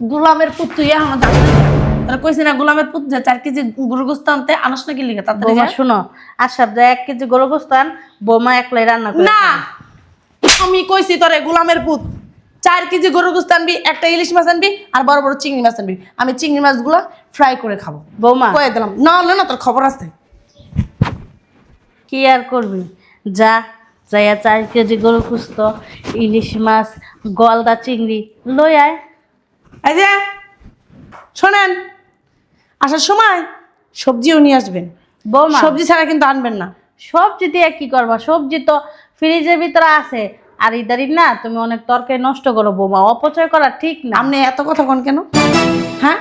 গোলামের পুত তুই এখন তাহলে কইছি না গোলামের পুত যে 4 কেজি গরুর গোস্ত আনতে আনস নাকি লিখে তাড়াতাড়ি বৌমা যা। শুনো, আশরাফ যা 1 কেজি গরু গোস্ত আন, বৌমা একলাই রান্না করে না আমি কইছি তোরে গোলামের পুত 4 কেজি গরুর গোস্ত আনবি, একটা ইলিশ মাছ আনবি আর বড় বড় চিংড়ি মাছ আনবি। আমি চিংড়ি মাছগুলো ফ্রাই করে খাবো। বৌমা কয়ে দিলাম না হলে না তোর খবর আছে। কি আর করবি, যা যাইয়া 4 কেজি গরু গোস্ত, ইলিশ মাছ, গলদা চিংড়ি লই আয়। এই যে শোনেন, আসার সময় সবজিও নিয়ে আসবেন। বৌমা সবজি ছাড়া কিন্তু আনবেন না। সবজি দিয়ে কি করবা? সবজি তো ফ্রিজের ভিতরে আছে। আর ইদারি না তুমি অনেক তরকারি নষ্ট করো বৌমা, অপচয় করা ঠিক না। আপনি এত কথা কোন কেন? হ্যাঁ,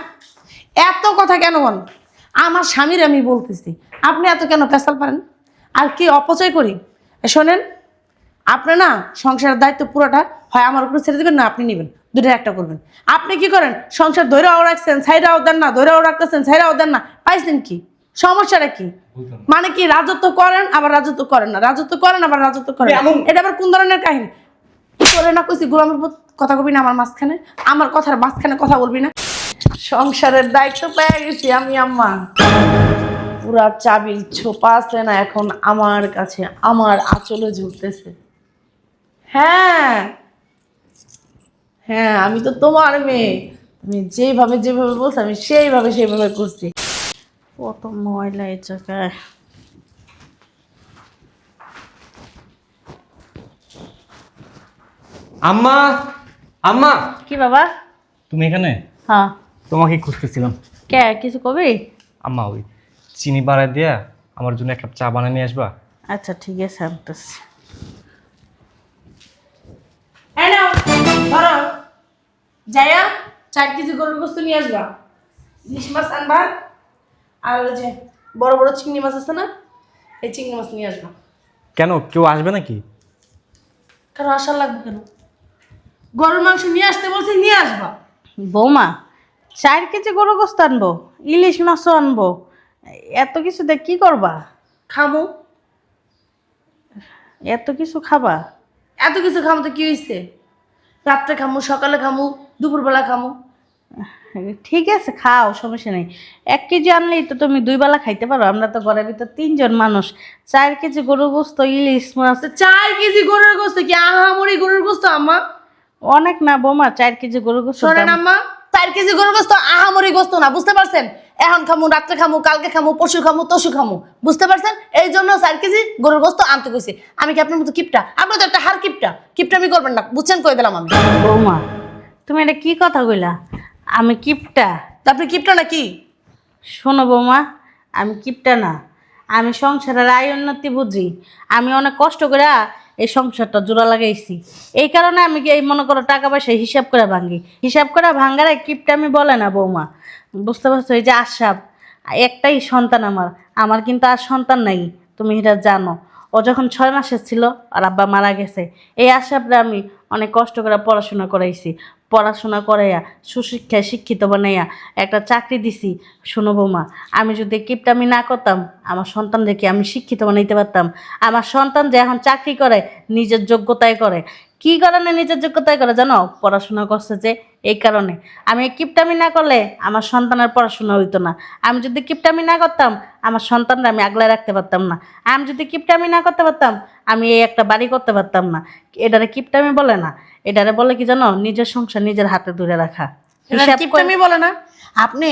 এত কথা কেন বল? আমার স্বামীর আমি বলতেছি, আপনি এত কেন পেশাল পারেন? আর কি অপচয় করি? শোনেন, আপনি না সংসারের দায়িত্ব পুরোটা হয় আমার উপরে ছেড়ে দেবেন, না আপনি নেবেন, দুটোর একটা করবেন। আপনি কি করেন? সংসার ধৈরাও রাখছেন, ছাইরাও দেন না, ধৈরাও রাখতেছেন, ছাইরাও দেন না, পাইছেন কি? সমস্যাটা কি? মানে কি রাজত্ব করেন আবার রাজত্ব করেন না, রাজত্ব করেন আবার রাজত্ব করেন না। এটা আবার কোন ধরনের কাহিনী? করে না কইছি গোলামের পুত কথা কবি না আমার মাঝখানে, আমার কথার মাঝখানে কথা বলবি না। সংসারের দায়িত্ব পেয়ে গেছি আমি আম্মা, পুরা চাবির ছোপা আছে না এখন আমার কাছে, আমার আঁচলে ঝুলতেছে। হ্যাঁ হ্যাঁ, আমি তো তোমার মেয়ে, তুমি যেভাবে যেভাবে বলছো আমি সেইভাবে করছি। কত ময়লা এই জায়গায়। আম্মা, আম্মা, কি বাবা? তুমি এখানে? হ্যাঁ। তোমাকে খুঁজতেছিলাম। কে কিছু কবি? আম্মা, ওই চিনি বাড়ায় দিয়া আমার জন্য 1 কাপ চা বানিয়ে নিয়ে আসবা। আচ্ছা ঠিক আছে, আনতেছি। এই নাও ধরো, যাইয়া 4 কেজি গরুর গোস্ত নিয়ে আসবা, ইলিশ মাছ আনবা, আর ওই যে বড় বড় চিংড়ি মাছ আছে না, এই চিংড়ি মাছ নিয়ে আসবা। কেন, কেউ আসবে নাকি? কারো আশা লাগবে কেন? গরুর মাংস নিয়ে আসতে বলছি, নিয়ে আসবা। বৌমা 4 কেজি গরু গোস্ত আনবো, ইলিশ মাছও আনবো, এত কিছু দিয়ে কি করবা? খামো। এত কিছু খাবা? এত কিছু খামো তো কি হয়েছে? রাত্রে খামু, সকালে খামু, দুপুরবেলা খামু। ঠিক আছে খাও, সমস্যা নেই। 1 কেজি আনলেই তো তুমি 2 বেলা খাইতে পারো। আমরা তো ঘরের ভিতর 3 জন মানুষ। 4 কেজি গরু গোস্ত, ইলিশ মাছ তো 4 কেজি গরুর গোস্ত কি আহামরি গরুর গোস্ত আম্মা? অনেক না বৌমা, 4 কেজি গরু গোস্ত শোনেন আম্মা, 4 কেজি গরুর গোস্ত আহামরি গোস্ত না, বুঝতে পারছেন? এখন খামু, রাত্রে খামু, কালকে খামু, পরশু খামু, তসু খামু, বুঝতে পারছেন? এই জন্য 4 কেজি গরুর গোস্ত আনতে কইছি। আমি কি আপনার মতো কিপটা? আপনি তো একটা হার কিপটা, কিপটামি করবেন না, বুঝছেন? কই দিলাম আমি। বৌমা তুমি এটা কি কথা কইলা? আমি কিপটা? তা আপনি কিপটা নাকি? শোনো বৌমা, আমি কিপটা না, আমি সংসারের আয় উন্নতি বুঝি। আমি অনেক কষ্ট করে এই সংসারটা জোড়া লাগাইছি। এই কারণে আমি এই মনে করো টাকা পয়সা হিসাব করে ভাঙি, হিসাব করে ভাঙ্গারে কিপটা আমি বলে না বৌমা, বুঝতে পারছো? এই যে আশরাফ একটাই সন্তান আমার, আমার কিন্তু আর সন্তান নাই, তুমি এটা জানো। ও যখন 6 মাসের ছিল আর আব্বা মারা গেছে, এই আশরাফরে আমি অনেক কষ্ট করে পড়াশোনা করাইছি, পড়াশোনা করাইয়া সুশিক্ষায় শিক্ষিত বানাইয়া একটা চাকরি দিছি। শোনো বৌমা, আমি যদি কিপটামি না করতাম আমার সন্তানদেরকে আমি শিক্ষিত বানাইতে পারতাম। আমার সন্তান যে এখন চাকরি করে নিজের যোগ্যতায় করে। কি কারণে নিজের যোগ্যতায় করে জানো? পড়াশোনা করছে যে, এই কারণে। আমি এই কিপটামি না করলে আমার সন্তানের পড়াশোনা হইতো না। আমি যদি কিপটামি না করতাম আমার সন্তানরা আমি আগলায় রাখতে পারতাম না। আমি যদি কিপটামি না করতে পারতাম আমি এই একটা বাড়ি করতে পারতাম না। এটারে কিপটামি বলে না, এটারে বলে কি জানো? নিজের সংসার নিজের হাতে ধরে রাখা। এটা হিসাব করে কিপটামি বলে না। আপনি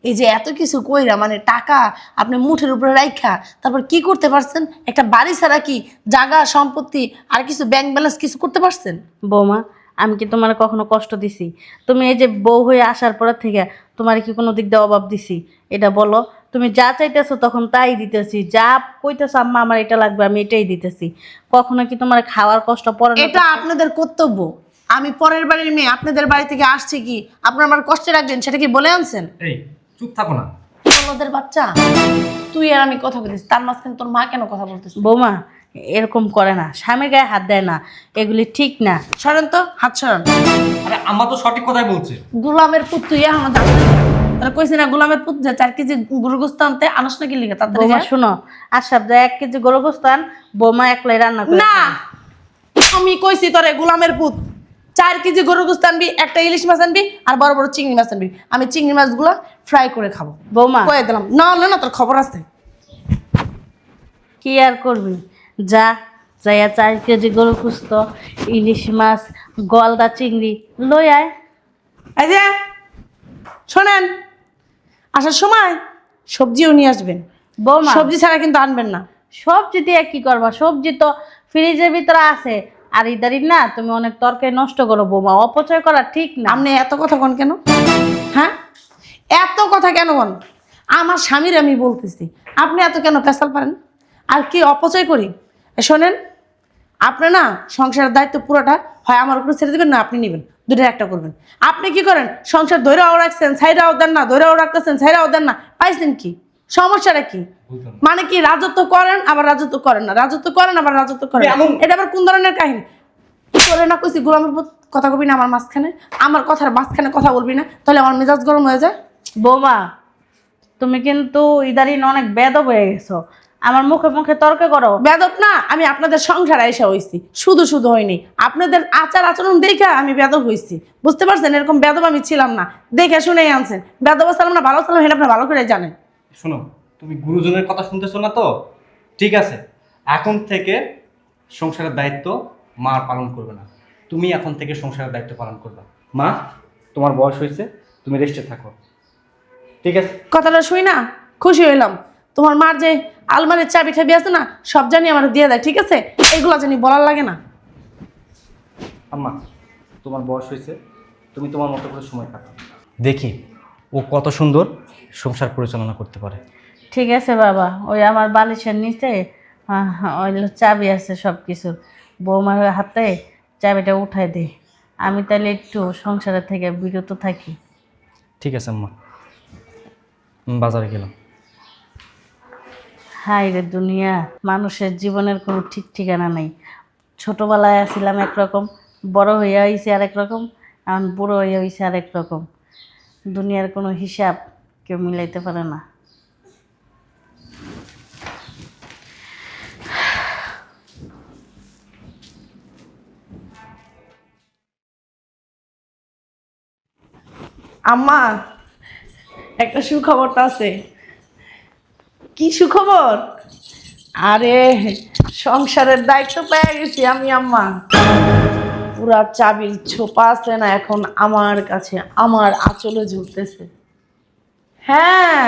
এই যে এত কিছু কইরা, মানে টাকা আপনি মুঠের উপরে রাখা, তারপর কি করতে পারছেন? একটা বাড়ি ছাড়া কি জায়গা সম্পত্তি আর কিছু ব্যাংক ব্যালেন্স কিছু করতে পারছেন? বৌমা আমি কি তোমার কখনো কষ্ট দিছি? তুমি এই যে বউ হয়ে আসার পর থেকে তোমার কি কোনো দিক দিয়ে অভাব দিছি? এটা বলো। তুমি যা চাইতেছো তখন তাই দিতেছি, যা কইতেছো আম্মা আমার এটা লাগবে আমি এটাই দিতেছি। কখনো কি তোমার খাওয়ার কষ্ট পড়ে না? এটা আপনাদের কর্তব্য। আমি পরের বাড়ির মেয়ে, আপনাদের বাড়ি থেকে আসছি কি আপনারা আমার কষ্টে রাখবেন সেটা কি বলে আনছেন? এই চুপ থাকো না। বলদের বাচ্চা, তুই আর আমি কথা বলতেছি, তার মাঝখানে তোর মা কেন কথা বলতেছিস? বৌমা এরকম করে না, স্বামীর গায়ে হাত দেয় না, এগুলি ঠিক না। সরেন তো, হাত সরান। আরে আম্মা তো সঠিক কথাই বলছে। গোলামের পুত তুই এখন তাহলে কইছি না গোলামের পুত যে 4 কেজি গরুর গোস্ত আনতে আনস নাকি লিখে তাড়াতাড়ি বৌমা যা। শুনো, আশরাফ যা 1 কেজি গরু গোস্ত আন, বৌমা একলাই রান্না করে। না আমি কইছি তোরে গোলামের পুত 4 কেজি গরুর গোশত আনবি, একটা ইলিশ মাছ আনবি, আর বড় বড় চিংড়ি মাছ আনবি। আমি চিংড়ি মাছগুলো ফ্রাই করে খাবো। বৌমা কয়ে দিলাম, না হলে না তোর খবর আছে। কি আর করবি, যা যাইয়া 4 কেজি গরু কুস্ত, ইলিশ মাছ, গলদা চিংড়ি লই আয়। এই যে শোনেন, আসার সময় সবজিও নিয়ে আসবেন। বৌমা সবজি ছাড়া কিন্তু আনবেন না। সবজি দিয়ে কি করবা, সবজি তো ফ্রিজের ভিতরে আছে। আর ইদারি না তুমি অনেক তরকারি নষ্ট করো বৌমা, অপচয় করা ঠিক না। আপনি এত কথা কন কেন? হ্যাঁ, এত কথা কেন বল? আমার স্বামীর আমি বলতেছি, আপনি এত কেন পেশাল পারেন? আর কি অপচয় করি? শোনেন, আপনি না সংসারের দায়িত্ব পুরোটা হয় আমার উপরে ছেড়ে দেবেন, না আপনি নেবেন, দুটোর একটা করবেন। আপনি কি করেন? সংসার ধৈরাও রাখছেন, ছাইরাও দেন না, ধৈরাও রাখতেছেন, ছাইরাও দেন না, পাইছেন কি? সমস্যাটা কি? মানে কি রাজত্ব করেন আবার রাজত্ব করেন না, রাজত্ব করেন আবার রাজত্ব করেন না। এটা আবার কোন ধরনের কাহিনী? করে না কইছি গোলামের উপর কথা কবি না আমার মাঝখানে, আমার কথার মাঝখানে কথা বলবি না, তাহলে আমার মেজাজ গরম হয়ে যায়। বৌমা তুমি কিন্তু ইদারিন অনেক বেদব হয়ে গেছো, আমার মুখে মুখে তর্ক করো। বেদব না, আমি আপনাদের সংসারে এসে হইছি, শুধু শুধু হয়নি, আপনাদের আচার আচরণ দেখে আমি বেদব হইছি। বুঝতে পারছেন? এরকম বেদব আমি ছিলাম না, দেখে শুনেই আনছেন। বেদব সালাম না ভালো সালাম, এটা আপনারা ভালো করে জানেন। শোনো, তুমি গুরুজনের কথা শুনতেছো না তো? ঠিক আছে, এখন থেকে সংসারের দায়িত্ব মা আর পালন করবে না, তুমি এখন থেকে সংসারের দায়িত্ব পালন করবে। মা, তোমার বয়স হয়েছে, তুমি রেস্টে থাকো, ঠিক আছে? কথাটা শুই না খুশি হইলাম। তোমার মার যে আলমারির চাবি ঠাবি আছে না, সব জানি আমার দিয়ে দেয়, ঠিক আছে? এগুলো জানি বলার লাগে না। আম্মা, তোমার বয়স হয়েছে, তুমি তোমার মতো করে সময় কাটাও। দেখি ও কত সুন্দর সংসার পরিচালনা করতে পারে। ঠিক আছে বাবা, ওই আমার বালিশের নিচে ওই চাবি আছে সব কিছুর, বৌমার হাতে চাবিটা উঠাই দে, আমি তাহলে একটু সংসারের থেকে বিরত থাকি। ঠিক আছে আম্মা, বাজারে গেলাম। হাই রে দুনিয়া, মানুষের জীবনের কোনো ঠিক ঠিকানা নেই। ছোটোবেলায় আসছিলাম একরকম, বড় হইয়া হয়েছে আরেক রকম, এখন বুড়ো হইয়া হয়েছে আরেক রকম। দুনিয়ার কোনো হিসাব কেউ মিলাইতে পারে না। আম্মা, একটা সুখবরটা আছে। কি সুখবর? আরে সংসারের দায়িত্ব পেয়ে গেছি আমি আম্মা। পুরা চাবির ছোপা আছে না এখন আমার কাছে, আমার আঁচলে ঝুলতেছে। হ্যাঁ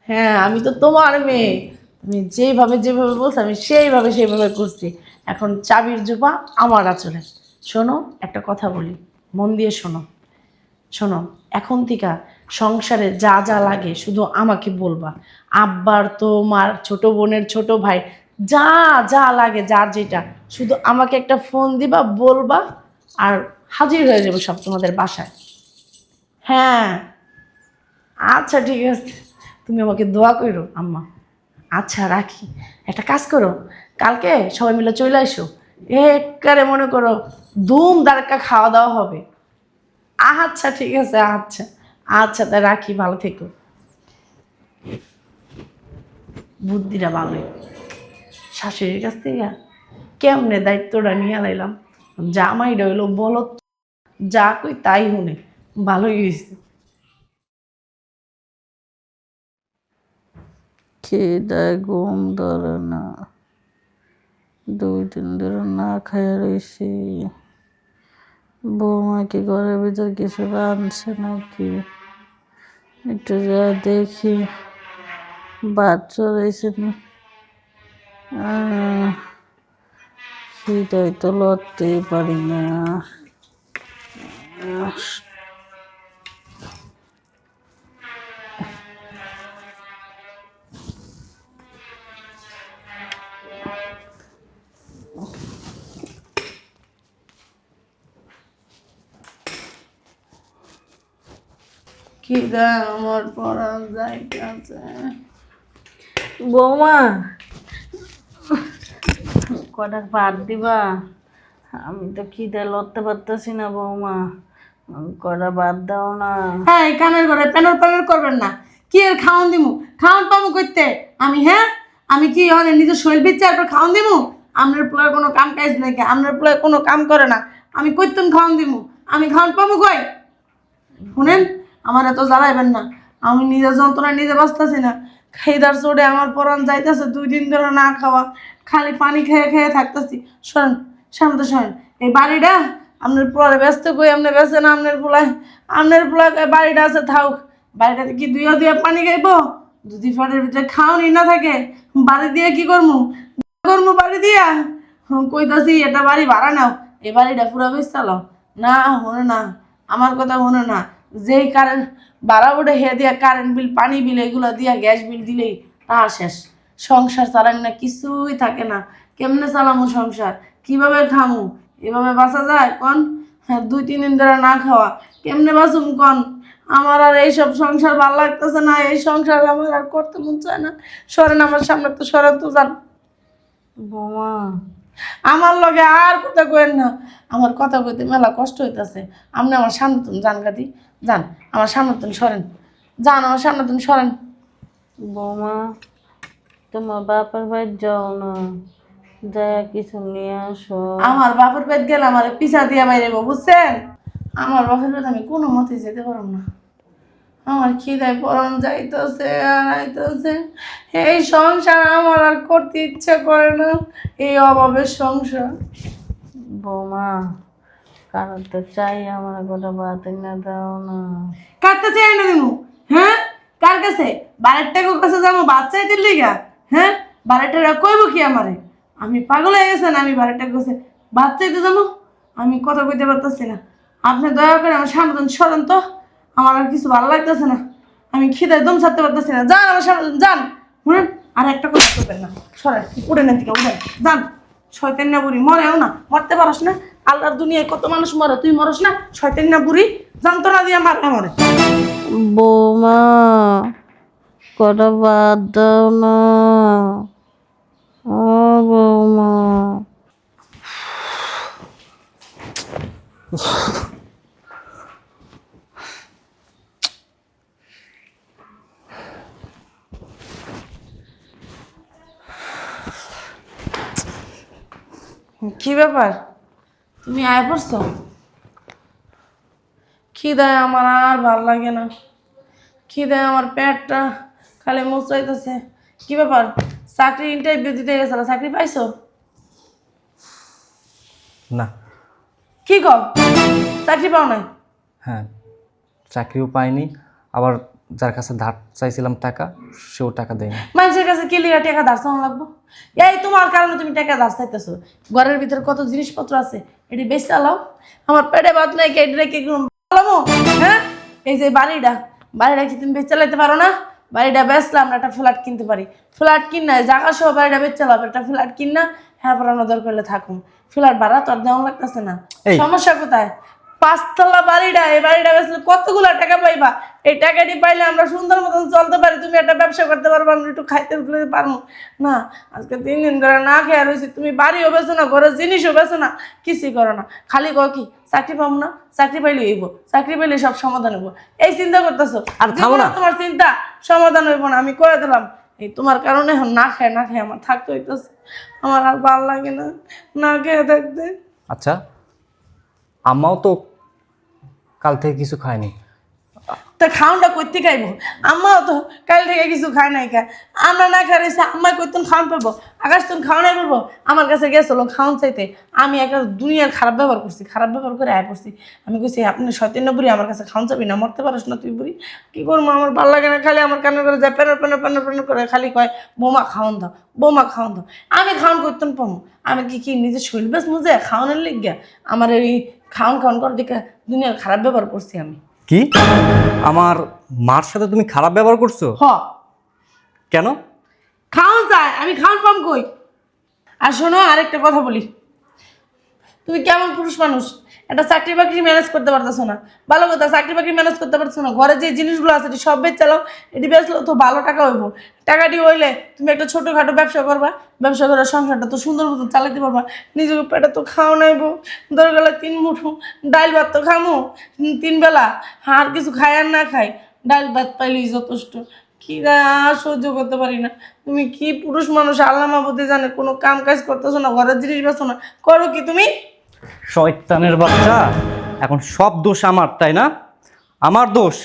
হ্যাঁ, আমি তো তোমার মেয়ে, তুমি যেভাবে যেভাবে বলছো আমি সেইভাবে করছি। এখন চাবির ঝোপা আমার আঁচলে। শোনো, একটা কথা বলি, মন দিয়ে শোনো। শোনো, এখন থেকে সংসারে যা যা লাগে শুধু আমাকে বলবা। আব্বার, তোমার, ছোট বোনের, ছোট ভাই, যা যা লাগে, যার যেটা, শুধু আমাকে একটা ফোন দিবা, বলবা, আর হাজির হয়ে যাবো সব তোমাদের বাসায়। হ্যাঁ, আচ্ছা ঠিক আছে, তুমি আমাকে দোয়া করো আম্মা। আচ্ছা রাখি, একটা কাজ করো, কালকে সবাই মিলে চলে আসো, একবারে মনে করো ধুম ধারাক্কা খাওয়া দাওয়া হবে। আচ্ছা ঠিক আছে, আচ্ছা আচ্ছা, তাই রাখি, ভালো থেকো। বুদ্ধিটা ভালোই, শাশুড়ির কাছ থেকে কেমনে দায়িত্বটা নিয়ে লাইলাম। জামাইটা হইলো বলো, যা কই তাই শুনে, ভালোই হয়েছে। খিদায় ঘুম ধরে না, 2 দিন ধরে না খাইয়া রয়েছি। বৌমা কি ঘরের ভিতর কিছু রাঁধছে নাকি, একটু যা দেখি। ভাত চড়াইছে না, খিদায় তো লড়তেই পারি না। খিদা আমার পড়া যাইতেছে। বৌমা কটা ভাত দিবা? আমি তো খিদে লড়তে পারতেছি না বৌমা, কটা ভাত দাও না। হ্যাঁ, এই কানের ঘরে প্যানর প্যানর করবেন না। কি এর খাওয়ান দিমু? খাওয়ান পাবো করতে আমি? হ্যাঁ, আমি কি নিজের শরীর বিচ্ছে আর খাওয়ান দিমু? আপনার পোলার কোনো কাম কাজ নাই কে, আপনার পোলার কোনো কাম করে না, আমি কইতুন খাওয়ান দিমু, আমি খাওয়ান পাবো কই? শুনেন, আমার এত জ্বালাইবেন না, আমি নিজের যন্ত্রণা নিজে বাঁচতেছি না, খাইদার চড়ে আমার পরাণ যাইতেছে, 2 দিন ধরে না খাওয়া, খালি পানি খেয়ে খেয়ে থাকতেছি। শোনেন, সামনে শোনেন, এই বাড়িটা আপনার পোলারে ব্যস্ত কই, আপনি ব্যস্ত না, আপনার পোলায় বাড়িটা আছে থাক, বাড়িটাতে কি দুইয়া পানি খাইবো? যদি ফটের ভিতরে খাওয়ানি না থাকে, বাড়ি দিয়ে কি করবো? বাড়ি দিয়া কইতাছি এটা বাড়ি ভাড়া নাও, এই বাড়িটা পুরো বেশ চালাও না। হনে না, আমার কথা হনে না, যেই কারেন্ট ভাড়া উঠে হে দিয়া কারেন্ট বিল, পানি বিল, এগুলো দিয়া গ্যাস বিল দিলেই তাহা শেষ। সংসার চালান না, কিছুই থাকে না। কেমনে চালামু সংসার? কিভাবে খামু? এভাবে বাঁচা যায় কন? হ্যাঁ, 2-3 দিন ধরে না খাওয়া, কেমনে বাঁচুম কন? আমার আর এইসব সংসার ভালো লাগতেছে না, এই সংসার আমার আর করতে মন চায় না। সরেন আমার সামনে, তো সরেন তো যান। বৌমা আমার লগে আর কথা কইেন না, আমার কথা কইতে মেলা কষ্ট হইতাছে। আপনি আমার সামনে তুমি যান গাদি, যান আমার সামনে তুমি সরেন, যান আমার সামনে তুমি সরেন। বৌমা তোমার বাপের বাড়ি যাও না, যায় কিছু নিয়ে আসো। আমার বাপের পেট গেলে আমার পিছা দিয়া বাইরে বুঝছেন? আমার বাপের পেট আমি কোনো মতে যেতে পারব না। আমার খিদায় পরন যাইতেছে আর আইতেছে, এই সংসার আমার আর করতে ইচ্ছে করে না, এই অভাবের সংসার। বৌমা কারণ তো চাই আমার গোটা ভাত না দাও না। কাটতে চাই না দিমু? হ্যাঁ, কার কাছে? বাড়ির টাকার কাছে যাবো বাচ্চাই দিল লিগা? হ্যাঁ, বাড়ির টাকা কইব কি আমারে? আমি পাগল হয়ে গেছেন, আমি বাড়ির টাকা কাছে বাচ্চাইতে যাবো? আমি কথা কইতে পারতেছি না, আপনি দয়া করে আমার সামনে সরেন তো, আমার আর কিছু ভালো লাগতেছে না, আমি খিদায় দম ছাড়তে পারতেছি না। যান আমার সামনে যান, শুনেন, আর একটা কথা করবেন না, সরেন, উঠে না দিকে উঠেন, যান। শয়তান না বুড়ি, মরেও না, মরতে পারস না, আল্লাহর দুনিয়ায় কত মানুষ মরে, তুই মরস না? শয়তান না বুড়ি, যন্ত্রণা দিয়ে মার আমারে। বৌমা কটা ভাত দাও না, ও বৌমা। কি ব্যাপার, তুমি আয় পড়ছো? খিদায় আমার আর ভাল লাগে না, খিদায় আমার পেটটা খালি মুচড়াইতেছে। কি ব্যাপার, চাকরি ইন্টারভিউ দিতে গেছিল, চাকরি পাইছো? না। কি কর, চাকরি পাও নাই? হ্যাঁ, চাকরিও পাইনি, আবার যার কাছে ধার চাইছিলাম টাকা, সেও টাকা দেয়নি। মানুষের কাছে কি লিগা টাকা ধার চাওয়া লাগবো? এই তোমার কারণে তুমি টাকা ধার চাইতেছো। ঘরের ভিতরে কত জিনিসপত্র আছে, এটি বেশ চালাও। আমার পেটে ভাত নাই, এটা কি চালামো? হ্যাঁ, এই যে বাড়িটা কি তুমি বেশ চালাইতে পারো না? বাড়িটা বেচলাম না, একটা ফ্ল্যাট কিনতে পারি, ফ্ল্যাট কিন না, জায়গা সহ বাড়িটা বেচ চালাবো, একটা ফ্ল্যাট কিন না, হ্যাঁ পড়ানো দরকার হলে থাকুন। ফ্ল্যাট ভাড়া তো আর দেওয়া লাগতেছে না, এই। সমস্যা কোথায়? 5 তলা বাড়িটা, এই বাড়িটা বেচলে কতগুলো টাকা পাইবা, এই টাকাটি পাইলে আমরা সুন্দর মতন চলতে পারি, তুমি একটা ব্যবসা করতে পারবো, আমরা একটু খাইতে পারবো না। আজকে 3 দিন ধরে না খেয়ে রয়েছি, তুমি বাড়িও বেছো না, ঘরের জিনিসও বেছো না, কিছুই করো না, খালি কো কি চাকরি পাবো না, চাকরি পাইলে হইব, চাকরি পাইলে সব সমাধান হইব, এই চিন্তা করতেছো। আর থামো না। তোমার চিন্তা সমাধান হইব না, আমি কয়ে দিলাম। এই তোমার কারণে এখন না খায় আমার থাকতে হইতেছে, আমার আর ভালো লাগে না না খেয়ে থাকতে। আচ্ছা, আম্মাও তো কাল থেকে কিছু খায়নি। তা খাওনটা করতে খাইবো? আম্মাও তো কাল থেকে কিছু খায় নাই কা, আমরা না খাই রয়েছে, আম্মা করতেন খাওয়ান পাবো, আকাশ তুমি খাওয়ানাই পারবো? আমার কাছে গেছিলো খাওয়ান চাইতে, আমি একটা দুনিয়ার খারাপ ব্যবহার করছি, খারাপ ব্যবহার করে আয় পড়ছি। আমি কইছি আপনি শয়তান বুড়ি, আমার কাছে খাওয়ান চাবি না, মরতে পারস না তুই বুড়ি। কি করবো, আমার ভালো লাগে না, খালি আমার কানের করে যায় প্যানের প্যানের প্যানের প্যানের করে খালি কয় বৌমা খাওয়ান দাও, বৌমা খাওয়ান দাও। আমি খাওয়ান করতেন পাবো? আমি কি নিজের শরীর বেশ মুজে খাওয়ানোর লিগা আমার এই খাওয়ান করার দিকে দুনিয়ার খারাপ ব্যবহার করছি আমি। কি, আমার মার সাথে তুমি খারাপ ব্যবহার করছো? হ, কেন? খাওয়ান যায়, আমি খাওয়ান পাম কই? আর শোনো, আরেকটা কথা বলি, তুমি কেমন পুরুষ মানুষ, একটা চাকরি বাকরি ম্যানেজ করতে পারতেছো না, ভালো কথা, চাকরি বাকরি ম্যানেজ করতে পারছো না, ঘরে যে জিনিসগুলো আছে এটি সব বেচ চালাও, এটি বেচলেও তো ভালো টাকা হইব, টাকাটি হইলে তুমি একটা ছোটোখাটো ব্যবসা করবা, ব্যবসা করে সংসারটা তো সুন্দর মতো চালাতে পারবা, নিজেকে পেটে তো খাওয়া নাইব, দরকার 3 মুঠো ডাল ভাত তো খামো 3 বেলা, আর কিছু খাই আর না খাই, ডাল ভাত পাইলেই যথেষ্ট, কি গায়ে আর সহ্য করতে পারি না। তুমি কি পুরুষ মানুষ, আল্লাহ মাহবুদে জানে, কোনো কাম কাজ করতেছো না, ঘরের জিনিস বেছো না, করো কি তুমি? শয়তানের বাচ্চা, এখন সব দোষ আমার, তাই না? আমার দোষ।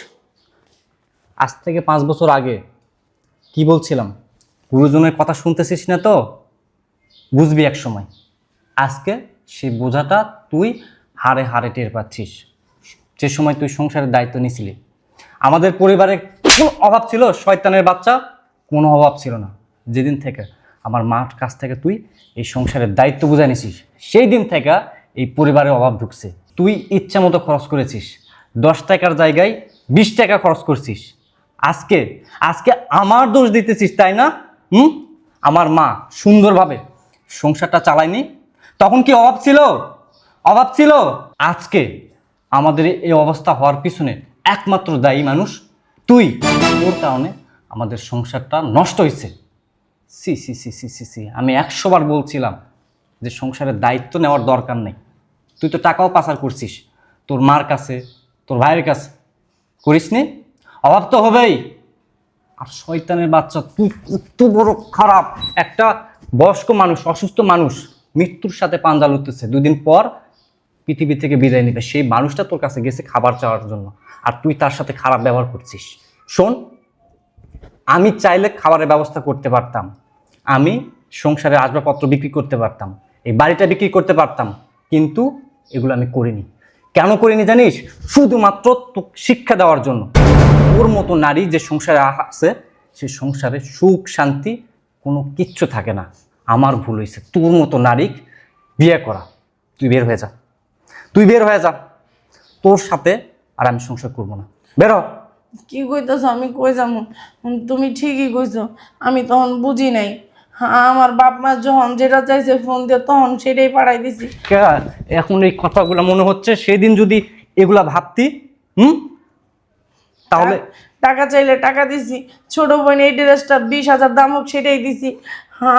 আজ থেকে 5 বছর আগে কি বলছিলাম, গুরুজনের কথা শুনতেছিস না তো, বুঝবি এক সময়। আজকে সেই বোঝাটা তুই হাড়ে হাড়ে টের পাচ্ছিস। যে সময় তুই সংসারের দায়িত্ব নিছিলি, আমাদের পরিবারে কোনো অভাব ছিল? শয়তানের বাচ্চা, কোনো অভাব ছিল না। যেদিন থেকে আমার মার কাছ থেকে তুই এই সংসারের দায়িত্ব বুঝে নিছিস, সেই দিন থেকে এই পরিবারে অভাব ঢুকছে। তুই ইচ্ছা মতো খরচ করেছিস, 10 টাকার জায়গায় 20 টাকা খরচ করছিস। আজকে আজকে আমার দোষ দিতেছিস, তাই না? আমার মা সুন্দরভাবে সংসারটা চালায়নি, তখন কি অভাব ছিল? অভাব ছিল। আজকে আমাদের এই অবস্থা হওয়ার পিছনে একমাত্র দায়ী মানুষ তুই। তোর কারণে আমাদের সংসারটা নষ্ট হয়েছে। সি সি সি সি সি সি, আমি 100 বার বলছিলাম যে সংসারের দায়িত্ব নেওয়ার দরকার নেই। তুই তো টাকাও পাচার করছিস তোর মার কাছে, তোর ভাইয়ের কাছে, করিসনি? অভাব তো হবেই। আর শয়তানের বাচ্চা, তুই কত বড় খারাপ একটা বয়স্ক মানুষ, অসুস্থ মানুষ মৃত্যুর সাথে পাঞ্জা লড়তেছে, 2 দিন পর পৃথিবী থেকে বিদায় নিবে। সেই মানুষটা তোর কাছে গেছে খাবার চাওয়ার জন্য, আর তুই তার সাথে খারাপ ব্যবহার করছিস। শোন, আমি চাইলে খাবারের ব্যবস্থা করতে পারতাম, আমি সংসারের আসবাবপত্র বিক্রি করতে পারতাম, এই বাড়িটা বিক্রি করতে পারতাম, কিন্তু এগুলো আমি করিনি। কেন করিনি জানিস? শুধুমাত্র তোকে শিক্ষা দেওয়ার জন্য। ওর মতো নারী যে সংসারে আছে, সে সংসারে সুখ শান্তি কোনো কিচ্ছু থাকে না। আমার ভুল হয়েছে তোর মতো নারী বিয়ে করা। তুই বের হয়ে যা, তুই বের হয়ে যা। তোর সাথে আর আমি সংসার করবো না, বেরো। কি কইতেছো? আমি কই যাবো? তুমি ঠিকই কইছো, আমি তখন বুঝি নাই। আমার বাপ মা যখন যেটা চাইছে ফোন দিয়ে, তখন সেটাই পাঠাই দিছি। এখন এই কথাগুলো মনে হচ্ছে সেদিন যদি এগুলা ভাবতি, তাহলে। টাকা চাইলে টাকা দিছি, ছোট বোন এই ড্রেসটা 20,000 দাম হোক সেটাই দিছি।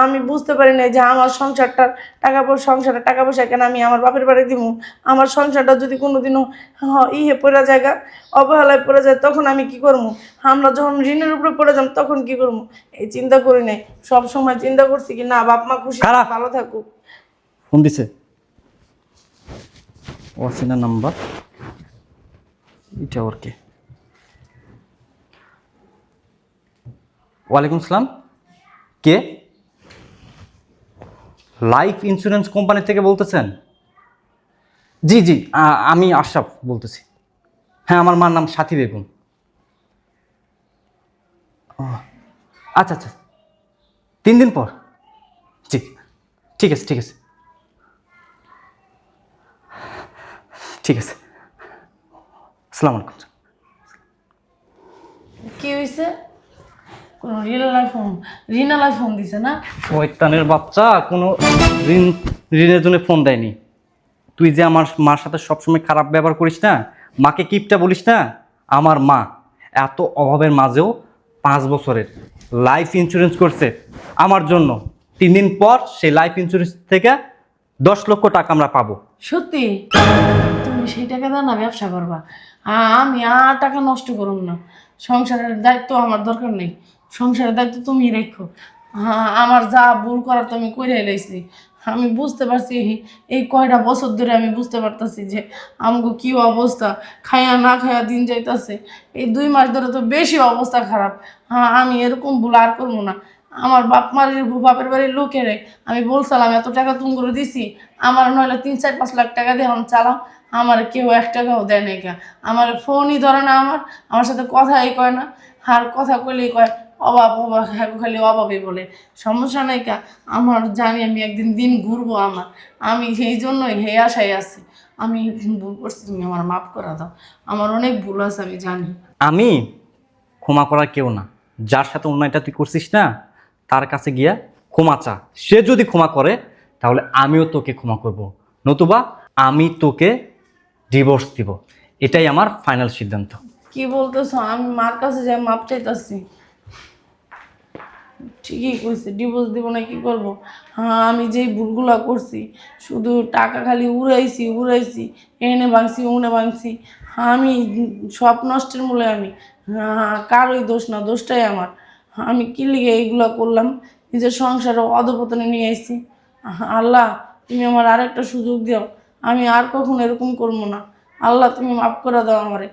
আমি বুঝতে পারি না যে আমার সংসারটার সংসারের টাকা পয়সা কেন আমি আমার বাপের বাড়ি দিব। আমার সংসারটা যদি কোনোদিনও পড়ে জায়গা অবহেলায় পড়ে যায়, তখন আমি কি করবো? আমরা যখন ঋণের উপরে পড়ে যাব, তখন কি করবো? এই চিন্তা করি নাই। সব সময় চিন্তা করছি কি না, বাপ মা খুশি ভালো থাকুক। ফোন দিছে অচেনা নাম্বার, এটা ওর কে? ওয়ালাইকুম সালাম, কে? লাইফ ইন্স্যুরেন্স কোম্পানি থেকে বলতেছেন? জি জি, আমি আশরাফ বলতেছি। হ্যাঁ, আমার মার নাম সাথী বেগম। আচ্ছা আচ্ছা, 3 দিন পর। জি, ঠিক আছে ঠিক আছে ঠিক আছে। আসসালামু আলাইকুম। কি হয়েছে? কোনো রিনালায় ফোন দিছে না? শয়তানের বাচ্চা, কোনো ঋণের জন্য ফোন দেয়নি। তুই যে আমার মার সাথে সবসময় খারাপ ব্যবহার করিস না, মাকে কিপটা বলিস না, আমার মা এত অভাবের মাঝেও 5 বছরের লাইফ ইন্স্যুরেন্স করছে আমার জন্য। 3 দিন পর সেই লাইফ ইন্স্যুরেন্স থেকে 10 লক্ষ টাকা আমরা পাবো। সত্যি? তুমি সেই টাকা দাও না, ব্যবসা করবা। আমি আর টাকা নষ্ট করুম না। সংসারের দায়িত্ব আমার দরকার নেই, সংসারের দায়িত্ব তুমি রেখো। আমার যা ভুল করার তো আমি করে এলাইছি। আমি বুঝতে পারছি, এই কয়টা বছর ধরে আমি বুঝতে পারতাছি যে আমগো কি অবস্থা, খায়া না খায়া দিন যাইতাছে। এই 2 মাস ধরে তো বেশি অবস্থা খারাপ। আমি এরকম ভুল আর করবো না। আমার বাপের বাড়ির লোকেরে আমি বলছিলাম এত টাকা তুমি করে দিছি, আমার নইলে 3-4-5 লাখ টাকা দিয়ে এখন চালাও। আমার কেউ 1 টাকাও দেয় নাই কা। আমার ফোনই ধরে না, আমার সাথে কথাই কয় না। আর কথা কইলেই কয় অভাব অভাব, খালি অভাবই বলে। সমস্যা নাই কা, আমার জানি আমি একদিন দিন ঘুরবো আমার। আমি সেই জন্যই হে আশায় আছি। আমি ভুল করছি, তুমি আমার মাফ করে দাও। আমার অনেক ভুল আছে, আমি জানি। আমি ক্ষমা করার কেউ না। যার সাথে অন্যায়টা তুই করছিস না, তার কাছে গিয়া ক্ষমা চা। সে যদি ক্ষমা করে তাহলে আমিও তোকে ক্ষমা করব, নতুবা আমি তোকে ডিভোর্স দিব। এটাই আমার ফাইনাল সিদ্ধান্ত। কি বলতেছো? আমি মার কাছে যাই মাপ চাইতাছি। ঠিকই কইছে, ডিভোর্স দিব না, কি করব? আমি যেই ভুলগুলা করছি, শুধু টাকা খালি উড়াইছি, এনে ভাঙছি ওনে ভাঙছি। আমি সব নষ্টের মূলে আমি, কারোই দোষ না, দোষটাই আমার। আমি কি লিগে এইগুলো করলাম, নিজের সংসারে অধপতনে নিয়ে আসছি। আল্লাহ, তুমি আমার আরেকটা সুযোগ দাও, আমি আর কখনো এরকম করবো না। আল্লাহ, তুমি মাফ করে দাও আমারে।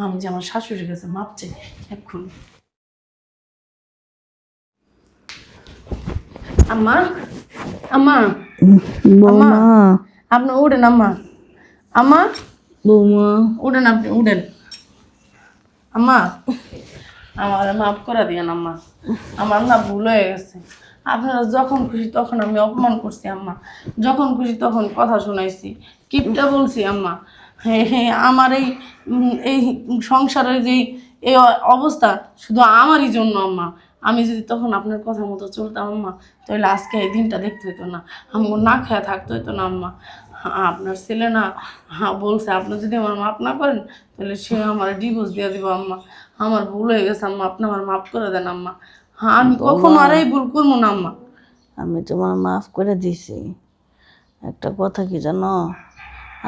আমি যে আমার শাশুড়ির কাছে মাপ চাই এক্ষুনি। আম্মা, আম্মা, আম্মা, আপনি উঠেন আম্মা। আম্মা, বৌমা, উঠেন, আপনি উঠেন। আম্মা, আমার মাফ করে দিয়েন আম্মা, আমার না ভুল হয়ে গেছে। আপনারা যখন খুশি তখন আমি অপমান করছি আম্মা, যখন খুশি তখন কথা শোনাইছি, কিপটা বলছি আম্মা। হ্যাঁ, আমার এই সংসারের যে এই অবস্থা শুধু আমারই জন্য আম্মা। আমি যদি তখন আপনার কথা মতো চলতাম আম্মা, তাহলে আজকে এই দিনটা দেখতে হতো না, আমাকে না খেয়ে থাকতে হতো না আম্মা। আপনার ছেলে না বলছে আপনি যদি আমার মাফ না করেন তাহলে সে আমার ডিভোর্স দিয়ে দিব আম্মা। আমার ভুল হয়ে গেছে আম্মা, আপনি আমার মাফ করে দেন আম্মা। আমি কখনো আর এই ভুল করবো না আম্মা। আমি তোমার মাফ করে দিছি। একটা কথা কি জানো,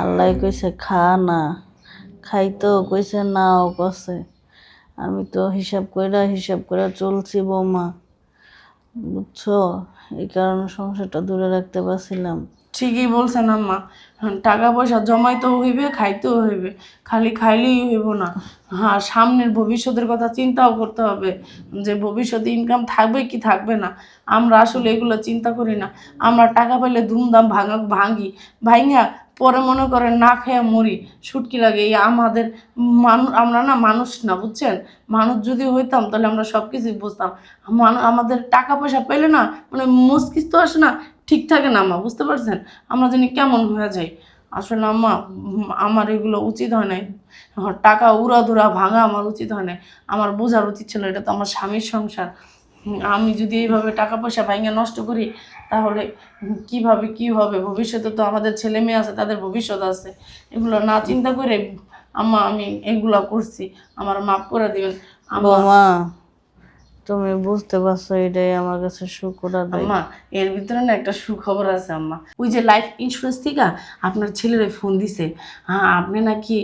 আল্লাহ কইছে খা না, খাইতেও কইছে নাও কছে। আমি তো হিসাব কইরা চলছি বৌমা, বুঝছো? এই কারণে সংসারটা দূরে রাখতে পারছিলাম। ঠিকই বলছেন আম্মা, টাকা পয়সা জমাইতেও হইবে, খাইতেও হইবে, খালি খাইলেই হইব না। হ্যাঁ, সামনের ভবিষ্যতের কথা চিন্তাও করতে হবে, যে ভবিষ্যতে ইনকাম থাকবে কি থাকবে না। আমরা আসলে এগুলো চিন্তা করি না। আমরা টাকা পাইলে ধুমধাম ভাঙি, ভাঙা পরে মনে করেন না খেয়ে মরি, সুটকি লাগে। এই আমাদের মানুষ, আমরা না মানুষ না, বুঝছেন? মানুষ যদি হইতাম তাহলে আমরা সব কিছুই বুঝতাম। আমাদের টাকা পয়সা পেলে না মানে মস্তিষ্ক আসে না, ঠিক থাকে না আম্মা, বুঝতে পারছেন? আমরা জানি কেমন হয়ে যাই। আসলে আম্মা, আমার এগুলো উচিত হয় নাই। টাকা উড়াধুরা ভাঙা আমার উচিত হয় নাই। আমার বোঝার উচিত ছিল এটা তো আমার স্বামীর সংসার। আমি যদি এইভাবে টাকা পয়সা ভাঙা নষ্ট করি তাহলে কিভাবে কি হবে? ভবিষ্যতে তো আমাদের ছেলে মেয়ে আছে, তাদের ভবিষ্যৎ আছে। এগুলো না চিন্তা করে আম্মা আমি এগুলো করছি, আমার মাফ করে দিবেন আম্মা। বৌমা, তুমি বুঝতে পারছো, এটাই আমার কাছে শুকর আদায়। আম্মা, এর ভিতরে না একটা সুখবর আছে আম্মা। ওই যে লাইফ ইন্স্যুরেন্স থেকে আপনার ছেলের ফোন দিছে। হ্যাঁ, আপনি নাকি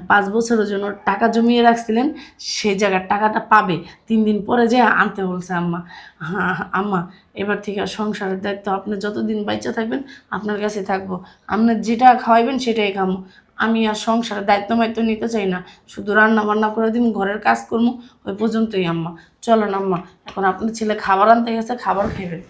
5 বছরের জন্য টাকা জমিয়ে রাখছিলেন, সেই জায়গার টাকাটা পাবে। 3 দিন পরে যে আনতে বলছে আম্মা। হ্যাঁ আম্মা, এবার থেকে আর সংসারের দায়িত্ব আপনি যতদিন বাচ্চা থাকবেন আপনার কাছে থাকবো। আপনি যেটা খাওয়াইবেন সেটাই খামো। আমি আর সংসারের দায়িত্ব মাইত্ব নিতে চাই না, শুধু রান্না বান্না করে দিব, ঘরের কাজ করবো, ওই পর্যন্তই আম্মা। চলেন আম্মা, এখন আপনার ছেলে খাবার আনতে গেছে, খাবার খেবেন।